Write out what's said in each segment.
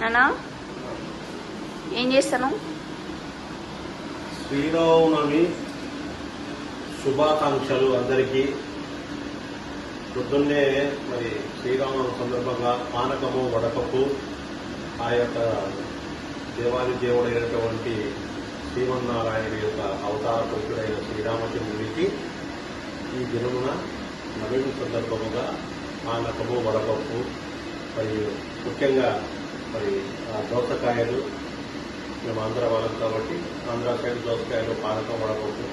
నానా ఏం చేస్తాను? శ్రీరామనవమి శుభాకాంక్షలు అందరికీ. పొద్దున్నే మరి శ్రీరామనవమి సందర్భంగా పానకము వడపప్పు ఆ యొక్క దేవాది దేవుడైనటువంటి శ్రీమన్నారాయణ యొక్క అవతార పురుషుడైన శ్రీరామచంద్రుడికి ఈ దినమున నవమి సందర్భముగా పానకము వడపప్పు మరియు ముఖ్యంగా మరి దోసకాయలు, మేము ఆంధ్ర వాళ్ళం కాబట్టి ఆంధ్ర సైడ్ దోసకాయలు, పానకం, వడపప్పు,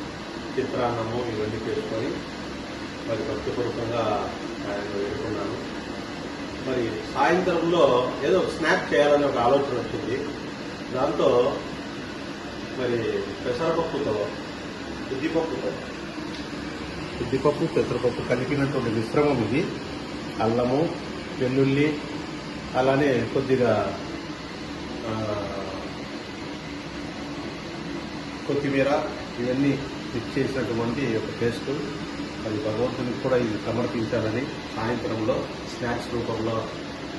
చిత్రాన్నము ఇవన్నీ చేసుకొని మరి భక్తిపూర్వకంగా ఆయన వేడుకున్నాను. మరి సాయంత్రంలో ఏదో స్నాక్ చేయాలని ఒక ఆలోచన వచ్చింది. దాంతో మరి పెసరపప్పుతో ఉద్దిపప్పు పెసరపప్పు కలిపినటువంటి మిశ్రమం ఇది. అల్లము, వెల్లుల్లి, అలానే కొద్దిగా కొత్తిమీర ఇవన్నీ మిక్స్ చేసినటువంటి ఒక పేస్ట్. అది భగవంతునికి కూడా ఇది సమర్పించాలని, సాయంత్రంలో స్నాక్స్ రూపంలో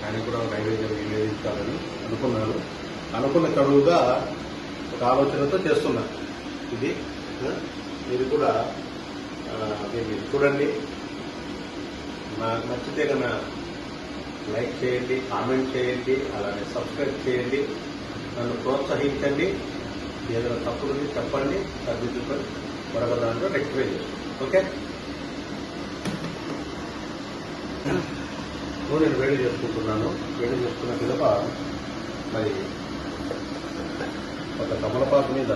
ఆయన కూడా నైవేద్యం నివేదించాలని అనుకున్నాను. అనుకున్న కడువుగా ఒక ఆలోచనతో చేస్తున్నాను. ఇది మీరు కూడా దీన్ని చూడండి. నాకు నచ్చితే కన్నా లైక్ చేయండి, కామెంట్ చేయండి, అలానే సబ్స్క్రైబ్ చేయండి, నన్ను ప్రోత్సహించండి. ఏదైనా తప్పులు చెప్పండి, సర్దిద్దుకొని మరొక దాంట్లో రెక్టిఫై చేయండి. ఓకే, నేను వేడి చేసుకుంటున్నాను. వేడి చేసుకున్న పిదప మరి ఒక తమలపాకు మీద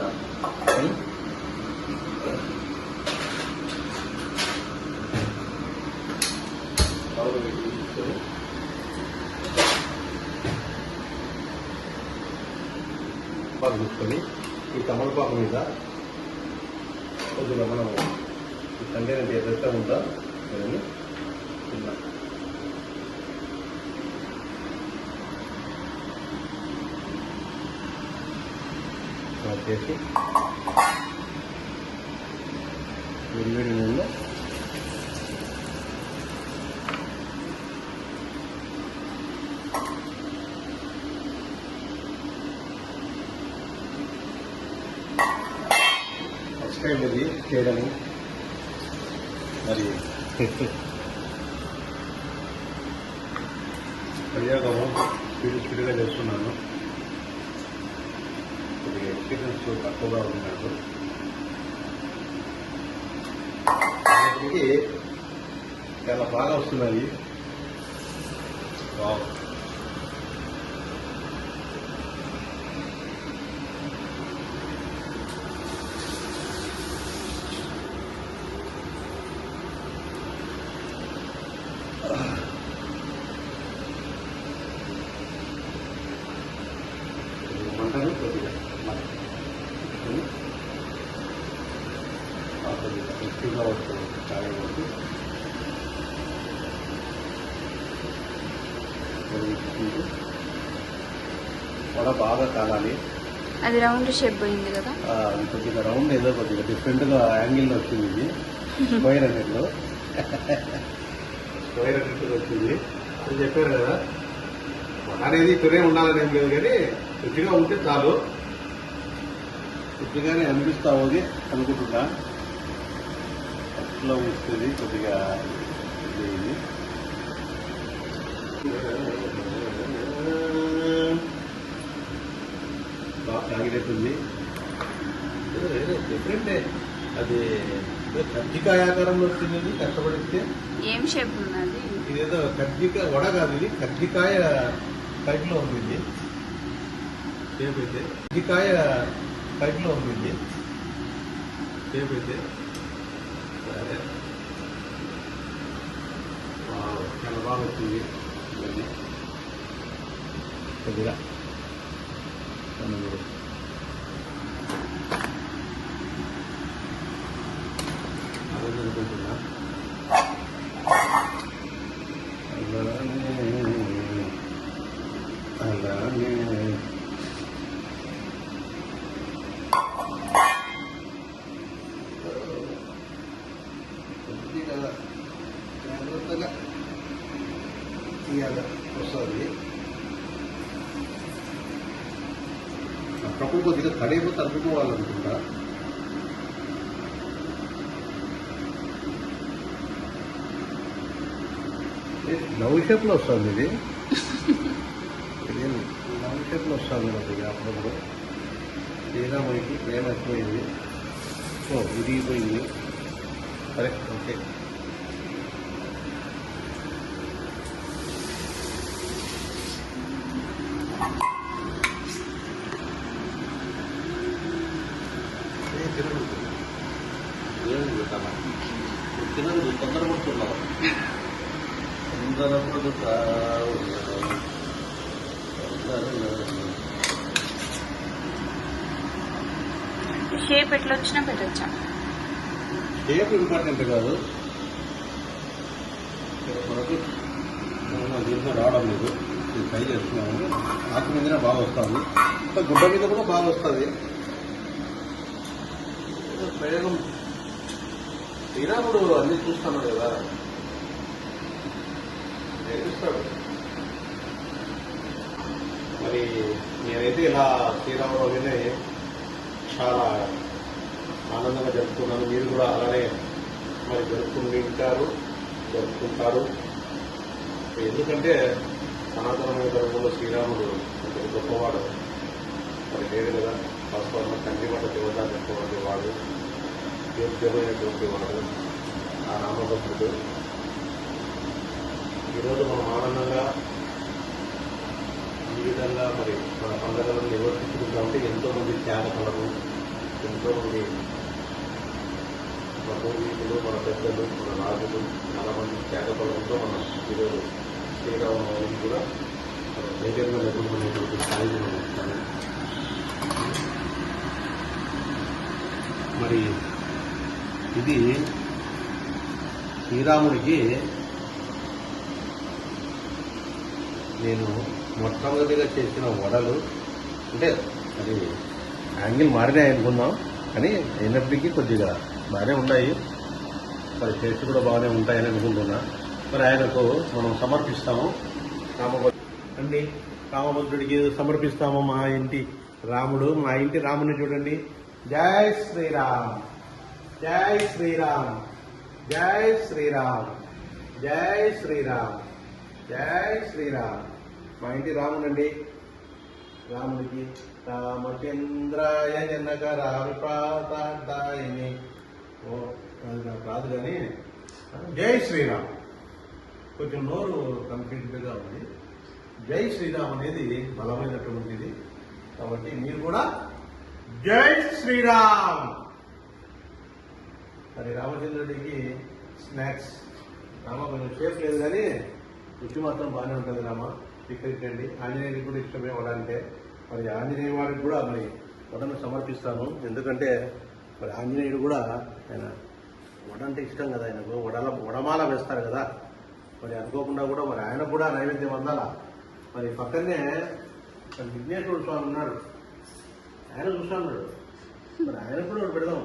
తీసుకొని ఈ తమలపాకు మీద కొద్దిగా మనం ఈ కంటైనర్ ఏదైతే ఉందో దాన్ని తిన్నాం చేసి వేడి నీళ్ళలో ఫస్ట్ టైం ఇది చేయడము. మరి ప్రయోగము స్పీడ్గా చేస్తున్నాను. కొద్దిగా ఎక్స్పీరియన్స్ తక్కువగా ఉంది నాకు. చాలా బాగా వస్తున్నాయి. వావ్, మంటను కొద్దిగా ఎక్కువగా వస్తుంది కాయబట్టి వడ బాగా కాలాలి. అది రౌండ్ షేప్ పోయింది కదా, అది కొద్దిగా రౌండ్ ఏదో కొద్దిగా డిఫరెంట్గా యాంగిల్లో వచ్చింది. ఇది స్క్వైర్ అన్నట్లు వచ్చింది అని చెప్పారు కదా. అనేది ఇక్కడే ఉండాలని ఏం లేదు, కానీ రుచిగా ఉంటే చాలు. రుచిగానే అనిపిస్తావు అనుకుంటున్నా. ఫస్ట్లో వస్తుంది కొద్దిగా ఇది బాగా తాగినట్టుంది. డిఫరెంటే. అది కజ్జికాయ ఆకారంలో వచ్చింది. కష్టపడితే ఏం షేప్ ఉన్నది? ఇదేదో కజ్జికాయ వడ కాదు, ఇది కజ్జికాయ టైప్లో ఉంది. ఇది షేప్ అయితే కజ్జికాయ టైప్లో ఉంది. ఇది షేప్ అయితే సరే, చాలా బాగా వచ్చింది. ఇవన్నీ కొద్దిగా అనుకుంటున్నా. అలానే కొద్దిగా జాగ్రత్తగా తీయాలి వస్తుంది. కప్పు కొద్దిగా తడిపోతే అనుకోవాలనుకుంటా. లవ్ షేప్లో వస్తుంది ఇది. లవ్ షేప్లో వస్తుంది మనకి అప్పుడప్పుడు. శ్రీరాముడికి ప్రేమ ఎక్కువైంది. ఓ విరిగిపోయింది. సరే ఓకే. తినదు తొందరపడుతున్నావు. షేప్ ఎట్లా వచ్చినా పెట్టచ్చా? షేప్ ఇంపార్టెంట్ కాదు మనకు. దీంట్లో రావడం లేదు, ఇది ట్రై చేస్తున్నాము. ఆకు మీదనే బాగా వస్తుంది, గుడ్డ మీద కూడా బాగా వస్తుంది. ప్రయోగం శ్రీరాముడు అన్ని చూస్తున్నాడు కదా, నేర్పిస్తాడు. మరి నేనైతే ఇలా శ్రీరామనవమిని చాలా ఆనందంగా జరుపుకున్నాను. మీరు కూడా అలానే మరి జరుపుకుంటారు. ఎందుకంటే సనాతనమైన ధర్మంలో శ్రీరాముడు ఒక గొప్పవాడు. మరి లేదు కదా, వాస్తవంగా తండ్రి మాట దేవత చెప్పినటువంటి వాడు, యోగ్యమైనటువంటి వాడు ఆ రామభక్తుడు. ఈరోజు మనం ఆనందంగా ఈ విధంగా మరి మన పండుగలను నిర్వర్తించుకుంటామంటే ఎంతోమంది త్యాగపడము, ఎంతోమంది మన పూర్వీకులు, మన పెద్దలు, మన రాజులు చాలామంది త్యాగపడంతో మనం ఈరోజు శ్రీరామనవమిని కూడా ధైర్యంగా నిర్వహించేటువంటి స్థాయికి మనం వస్తాము. మరి ఇది శ్రీరాముడికి నేను మొట్టమొదటిగా చేసిన వడలు. అంటే అది యాంగిల్ మారినాయి అనుకుందాం, కానీ అయినప్పటికీ కొద్దిగా బాగానే ఉన్నాయి. మరి టేస్ట్ కూడా బాగానే ఉంటాయని అనుకుంటున్నా. మరి ఆయనకు మనం సమర్పిస్తాము. రామభద్రుడికి సమర్పిస్తాము. మా ఇంటి రాముడు, మా ఇంటి రాముని చూడండి. జై శ్రీరామ్, జై శ్రీరామ్, జై శ్రీరామ్, జై శ్రీరామ్, జై శ్రీరామ్. మా ఇంటి రాముడండి. రాముడికి రామచంద్రాయ జనక రామప్రాతాయని. ఓ అది నాకు రాదు కానీ జై శ్రీరామ్. కొంచెం నోరు కన్ఫ్యూజ్డ్గా ఉంది. జై శ్రీరామ్ అనేది బలమైనటువంటిది. కాబట్టి మీరు కూడా జై శ్రీరామ్. మరి రామచంద్రుడికి స్నాక్స్. రామ కొంచెం షేప్ లేదు కానీ రుచి మాత్రం బాగానే ఉంటుంది. రామ స్వీకరించండి. ఆంజనేయుడికి కూడా ఇష్టమే వడ అంటే. మరి ఆంజనేయ వాడికి కూడా మరి వడను సమర్పిస్తాను. ఎందుకంటే మరి ఆంజనేయుడు కూడా ఆయన వడ అంటే ఇష్టం కదా, ఆయనకు వడమాల వేస్తారు కదా. మరి అనుకోకుండా కూడా మరి ఆయన కూడా నైవేద్యం అందాలా. మరి పక్కనే విఘ్నేశ్వరుడు స్వామి ఉన్నాడు, ఆయన చూస్తా ఉన్నాడు. మరి ఆయన కూడా పెడదాం,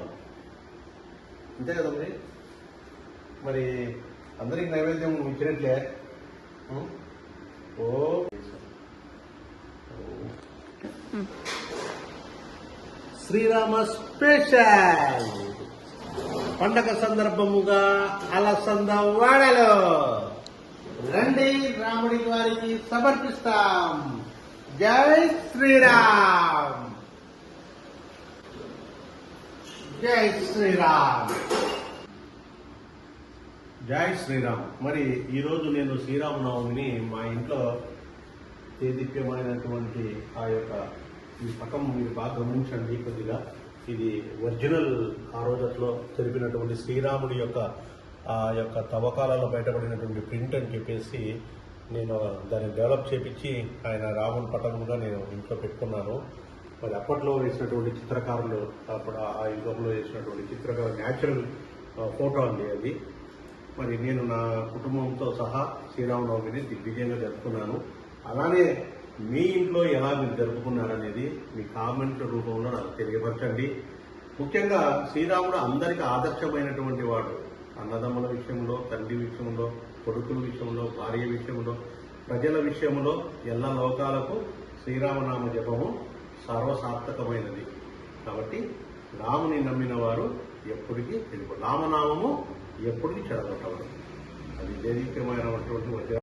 అంతే కదా. మరి అందరికి నైవేద్యం ఇచ్చినట్లే. ఓ శ్రీరామ స్పెషల్ పండగ సందర్భముగా అలసంద వాడలు రండి, రాముడి వారికి సమర్పిస్తాం. జై శ్రీరామ్, జై శ్రీరామ్, జై శ్రీరామ్. మరి ఈరోజు నేను శ్రీరామనవమిని మా ఇంట్లో దేదీప్యమైనటువంటి ఆ యొక్క ఈ పటం మీరు బాగా గమనించండి. కొద్దిగా ఇది ఒరిజినల్ ఆ రోజులో జరిపినటువంటి శ్రీరాముడి యొక్క ఆ యొక్క తవ్వకాలలో బయటపడినటువంటి ప్రింట్ అని చెప్పేసి నేను దాన్ని డెవలప్ చేపించి ఆయన రాముడి పటంగా నేను ఇంట్లో పెట్టుకున్నాను. మరి అప్పట్లో వేసినటువంటి చిత్రకారులు, అప్పుడు ఆ యుగంలో వేసినటువంటి చిత్రకారు న్యాచురల్ ఫోటో అండి అది. మరి నేను నా కుటుంబంతో సహా శ్రీరామనవమిని దిగ్విజయంగా జరుపుకున్నాను. అలానే మీ ఇంట్లో ఎలా మీరు జరుపుకున్నారనేది మీ కామెంట్ రూపంలో నాకు తెలియపరచండి. ముఖ్యంగా శ్రీరాముడు అందరికీ ఆదర్శమైనటువంటి వాడు. అన్నదమ్ముల విషయంలో, తండ్రి విషయంలో, కొడుకుల విషయంలో, భార్య విషయంలో, ప్రజల విషయంలో, ఎల్ల లోకాలకు శ్రీరామనామ జపము సర్వసార్థకమైనది. కాబట్టి రాముని నమ్మిన వారు ఎప్పటికీ రామనామము ఎప్పటికీ చెడగొట్టవరు. అది దేదీప్యమైనటువంటి వజ్ర